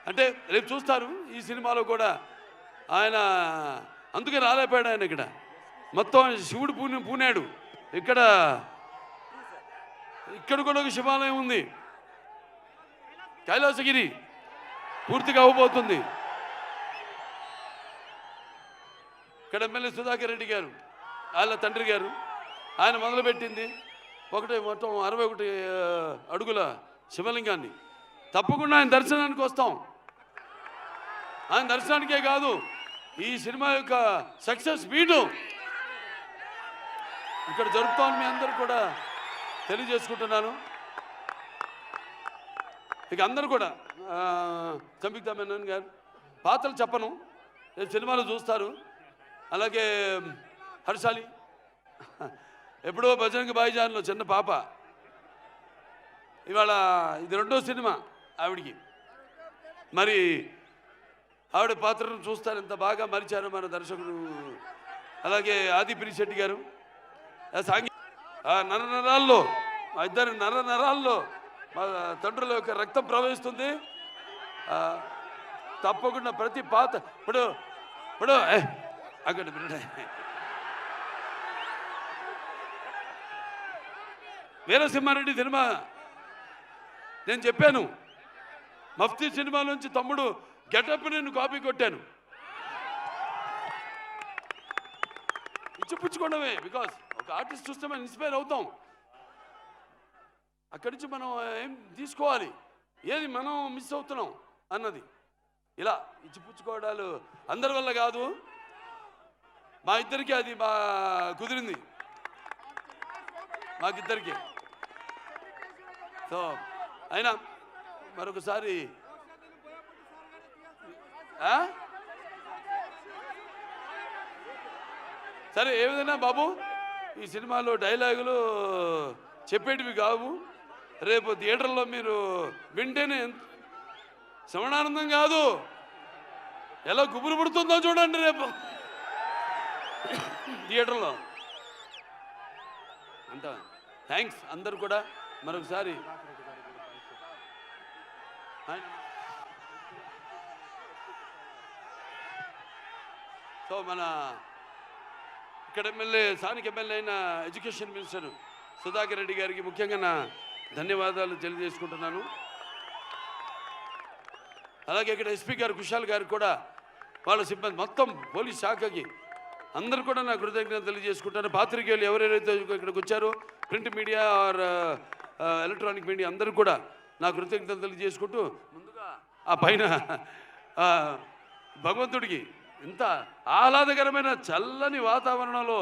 అంటే రేపు చూస్తారు ఈ సినిమాలో కూడా ఆయన అందుకే రాలేపోయాడు. ఆయన మొత్తం శివుడు పూనాడు. ఇక్కడ కూడా ఒక శివాలయం ఉంది, కైలాసగిరి పూర్తిగా అవ్వబోతుంది. ఇక్కడ ఎమ్మెల్యే సుధాకర్ రెడ్డి గారు, వాళ్ళ తండ్రి గారు, ఆయన మొదలుపెట్టింది మొత్తం 61 అడుగుల శివలింగాన్ని. తప్పకుండా ఆయన దర్శనానికి వస్తాం. ఆయన దర్శనానికే కాదు, ఈ సినిమా యొక్క సక్సెస్ మీటు ఇక్కడ జరుపుతామని మీ అందరూ కూడా తెలియజేసుకుంటున్నాను. ఇక అందరూ కూడా సంయుక్త మేనన్ గారు పాత్రలు చెప్పను, సినిమాలు చూస్తారు. అలాగే హర్షాలి ఎప్పుడో బజరంగ భాయిజాన్లో చిన్న పాప, ఇవాళ ఇది 2వ సినిమా ఆవిడికి. మరి ఆవిడ పాత్రను చూస్తారు, ఎంత బాగా మరిచారు మన దర్శకుడు. అలాగే ఆది పినిశెట్టి గారు నరనరాల్లో, మా ఇద్దరు నరనరాల్లో మా తండ్రుల యొక్క రక్తం ప్రవహిస్తుంది. తప్పకుండా ప్రతి పాత్ర ఇప్పుడు అక్కడ వీరసింహారెడ్డి సినిమా నేను చెప్పాను, మఫ్తీ సినిమా నుంచి తమ్ముడు గెటప్ నేను కాపీ కొట్టాను. ఇచ్చిపుచ్చుకోవడమే, బికాస్ ఒక ఆర్టిస్ట్ చూస్తే మనం ఇన్స్పైర్ అవుతాం. అక్కడి నుంచి మనం ఏం తీసుకోవాలి, ఏది మనం మిస్ అవుతున్నాం అన్నది. ఇలా ఇచ్చిపుచ్చుకోవడాలు అందరి వల్ల కాదు, మా ఇద్దరికి అది కుదిరింది, మాకిద్దరికి. సో అయినా మరొకసారి సరే, ఏ విధంగా బాబు ఈ సినిమాలో డైలాగులు చెప్పేటివి కావు. రేపు థియేటర్లో మీరు వింటేనే శ్రవణానందం కాదు, ఎలా గుబురు పుడుతుందో చూడండి రేపు థియేటర్లో అంట. థ్యాంక్స్ అందరు కూడా మరొకసారి. సో మన ఇక్కడ ఎమ్మెల్యే, స్థానిక ఎమ్మెల్యే అయిన ఎడ్యుకేషన్ మినిస్టర్ సుధాకర్ రెడ్డి గారికి ముఖ్యంగా నా ధన్యవాదాలు తెలియజేసుకుంటున్నాను. అలాగే ఇక్కడ ఎస్పీ గారు కుషాల్ గారికి కూడా, వాళ్ళ సిబ్బంది మొత్తం పోలీస్ శాఖకి అందరూ కూడా నా కృతజ్ఞతలు తెలియజేసుకుంటాను. పాత్రికేయులు ఎవరెవరైతే ఇక్కడికి వచ్చారో, print media are electronic media అందరూ కూడా నా కృతజ్ఞతలు తెలియజేసుకుంటూ, ముందుగా ఆ పైన భగవంతుడికి ఇంత ఆహ్లాదకరమైన చల్లని వాతావరణంలో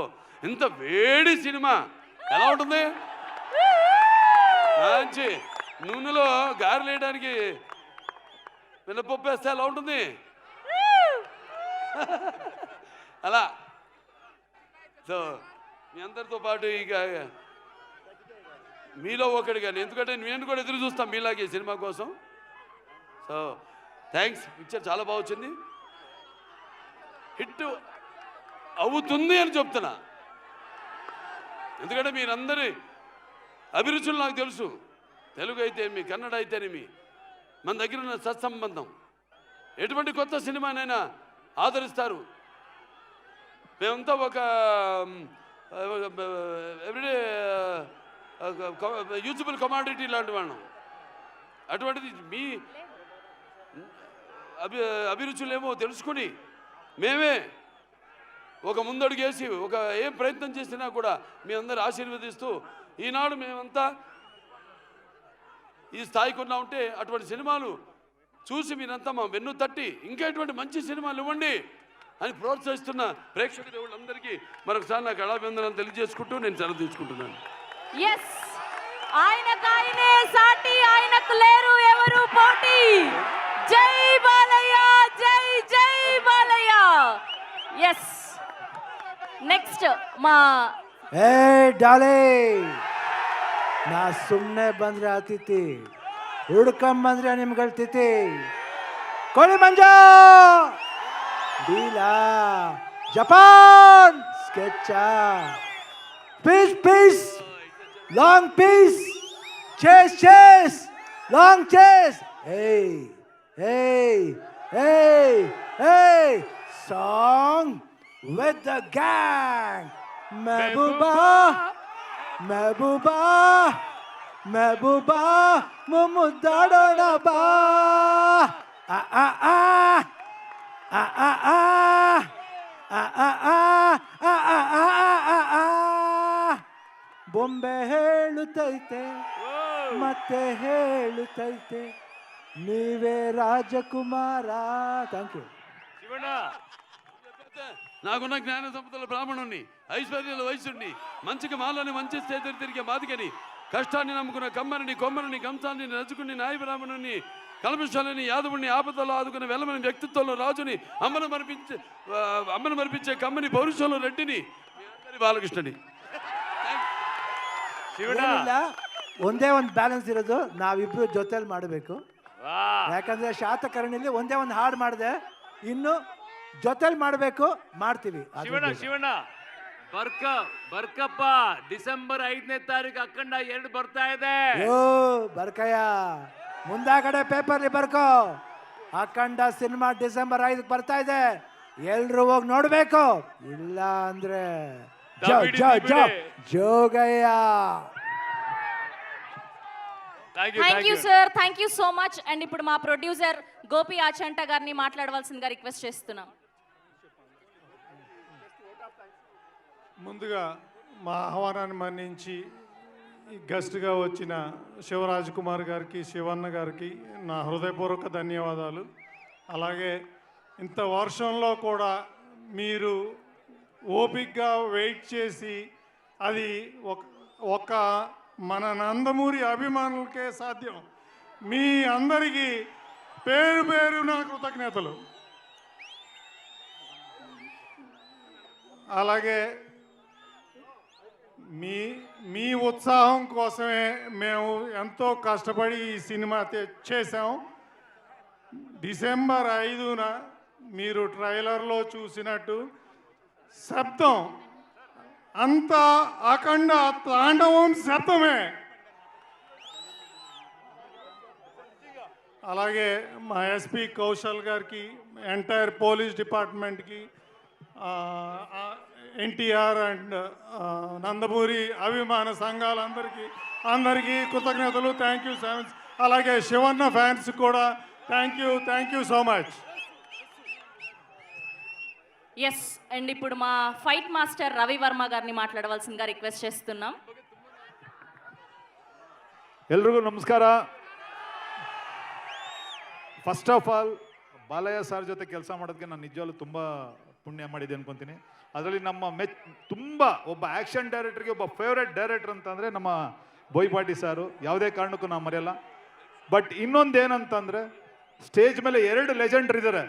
ఇంత వేడి సినిమా ఎలా ఉంటుంది? మంచి నూనెలో గారెలు వేయడానికి మినపప్పు వేస్తే ఎలా ఉంటుంది? అలా. సో మీ అందరితో పాటు ఇక మీలో ఒకటి కానీ, ఎందుకంటే నేను కూడా ఎదురు చూస్తాను మీలాగే సినిమా కోసం. So thanks. పిక్చర్ చాలా బాగా వచ్చింది, హిట్ అవుతుంది అని చెప్తున్నా. ఎందుకంటే మీరందరి అభిరుచులు నాకు తెలుసు. తెలుగు అయితేనేమి, కన్నడ అయితేనేమి, మన దగ్గర ఉన్న సత్సంబంధం. ఎటువంటి కొత్త సినిమానైనా ఆదరిస్తారు. మేమంతా ఒక ఎవ్రీడే యూజబుల్ కమాడిటీ లాంటి వాళ్ళం. అటువంటిది మీ అభిరుచులేమో తెలుసుకుని మేమే ఒక ముందడుగేసి ఒక ఏం ప్రయత్నం చేసినా కూడా మీ అందరూ ఆశీర్వదిస్తూ, ఈనాడు మేమంతా ఈ స్థాయికి ఉన్నా ఉంటే అటువంటి సినిమాలు చూసి మీరంతా మా వెన్ను తట్టి ఇంకా ఎటువంటి మంచి సినిమాలు ఇవ్వండి అని ప్రోత్సహిస్తున్న ప్రేక్షక దేవుళ్ళందరికీ మరొకసారి నాకు కళాభివందనాలు తెలియజేసుకుంటూ నేను సెలవు తీసుకుంటున్నాను. ఆయనకాయనే సాటి, ఆయనకు లేరు ఎవరు పోటీ. జై బాలయ్య, జై జై బాలయ్య. ఎస్, నెక్స్ట్ మా ಡಾಲೆ ನಾ ಸುಮ್ಮನೆ ಬಂದ್ರೆ ಆತಿತಿ, ಹುಡ್ಕೊಂಬಂದ್ರೆ ನಿಮ್ಗಳ್ತೈತಿ. ಕೋಳಿ ಮಂಜ ಡೀಲಾ Japan sketch piece piece long piece chase chase long chase. ಏಯ್ Hey, hey, hey, song with the gang. Mehbooba, Mehbooba, Mehbooba, Mumudadona ba. Ah ah ah, ah ah ah, ah ah ah, ah ah ah ah. ಬೊಂಬೆ ಹೇಳುತ್ತೈತೆ ಮತ್ತೆ ಹೇಳುತ್ತೈತೆ ನೀವೇ ರಾಜಕುಮಾರ. Thank you. నాకున్న జ్ఞాన సంపదల బ్రాహ్మణుణ్ణి, ఐశ్వర్యాల వయసుని, మంచికి మాలని మంచి చేతులు తిరిగే మాదిగని, కష్టాన్ని నమ్ముకున్న కమ్మరిని, కొమ్మరిని, కంసాన్ని నచ్చుకుని, నాయ బ్రాహ్మణుని, కల్మశాలని, యాదవుని, ఆపదలో ఆదుకున్న వెలమని, వ్యక్తిత్వంలో రాజుని, అమ్మను మరిపించే కమ్మని, పౌరుషంలో రెడ్డిని, మీ అందరి బాలకృష్ణని. ಏನಿಲ್ಲ, ಒಂದೇ ಒಂದು ಬ್ಯಾಲೆನ್ಸ್ ಇರೋದು, ನಾವಿಬ್ರು ಜೊತೆಲಿ ಮಾಡಬೇಕು. ಯಾಕಂದ್ರೆ ಶಾತಕರ್ಣಿಲಿ ಒಂದೇ ಒಂದು ಹಾಡು ಮಾಡಿದೆ, ಇನ್ನು ಜೊತೆಲಿ ಮಾಡಬೇಕು, ಮಾಡ್ತೀವಿ. ಶಿವಣ್ಣ ಬರ್ಕಪ್ಪ, ಡಿಸೆಂಬರ್ 5ನೇ ತಾರೀಕು ಅಖಂಡ 2 ಬರ್ತಾ ಇದೆ. ಓ ಬರ್ಕಯ್ಯ, ಮುಂದಾಗಡೆ ಪೇಪರ್ಲಿ ಬರ್ಕೋ. ಅಖಂಡ ಸಿನಿಮಾ ಡಿಸೆಂಬರ್ 5 ಬರ್ತಾ ಇದೆ, ಎಲ್ರು ಹೋಗಿ ನೋಡ್ಬೇಕು. ಇಲ್ಲ ಅಂದ್ರೆ Jogayya. Thank you sir, thank you so much. And ఇప్పుడు మా ప్రొడ్యూసర్ గోపి ఆచంట గారిని మాట్లాడవలసిందిగా రిక్వెస్ట్ చేస్తున్నాం. ముందుగా మా ఆహ్వానాన్ని మన్నించి గెస్ట్గా వచ్చిన శివరాజ్ కుమార్ గారికి, శివన్న గారికి నా హృదయపూర్వక ధన్యవాదాలు. అలాగే ఇంత వర్షంలో కూడా మీరు ఓపికగా వెయిట్ చేసి, అది ఒక మన నందమూరి అభిమానులకే సాధ్యం. మీ అందరికీ పేరు పేరున కృతజ్ఞతలు. అలాగే మీ ఉత్సాహం కోసమే మేము ఎంతో కష్టపడి ఈ సినిమా చేసాం. డిసెంబర్ 5న మీరు ట్రైలర్లో చూసినట్టు శబ్దం అంతా అఖండ తాండవం శబ్దమే. అలాగే మా ఎస్పీ కౌశల్ గారికి, ఎంటైర్ పోలీస్ డిపార్ట్మెంట్కి, ఎన్టీఆర్ అండ్ నందమూరి అభిమాన సంఘాలందరికీ కృతజ్ఞతలు. Thank you so much. అలాగే శివన్న ఫ్యాన్స్ కూడా thank you so much. Yes, and ఇప్పుడు మా ఫైట్ మాస్టర్ రవి వర్మ గారిని మాట్లాడవలసిందిగా రిక్వెస్ట్ చేస్తున్నాం. ಎಲ್ರಿಗೂ ನಮಸ್ಕಾರ. First of all Balayya sir ಜೊತೆ ಕೆಲಸ ಮಾಡೋದಕ್ಕೆ ನಾನು ನಿಜವಾಗ್ಲೂ ತುಂಬ ಪುಣ್ಯ ಮಾಡಿದೆ ಅನ್ಕೊತೀನಿ. ಅದರಲ್ಲಿ ನಮ್ಮ ತುಂಬ ಒಬ್ಬ ಆ್ಯಕ್ಷನ್ ಡೈರೆಕ್ಟರ್ಗೆ ಒಬ್ಬ ಫೇವ್ರೆಟ್ ಡೈರೆಕ್ಟರ್ ಅಂತಂದರೆ ನಮ್ಮ ಬೋಯ್ಪಾಟಿ ಸಾರು, ಯಾವುದೇ ಕಾರಣಕ್ಕೂ ನಾವು ಮರೆಯಲ್ಲ. ಬಟ್ ಇನ್ನೊಂದು ಏನಂತಂದರೆ, ಸ್ಟೇಜ್ ಮೇಲೆ 2 ಲೆಜೆಂಡ್ರ್ ಇದ್ದಾರೆ.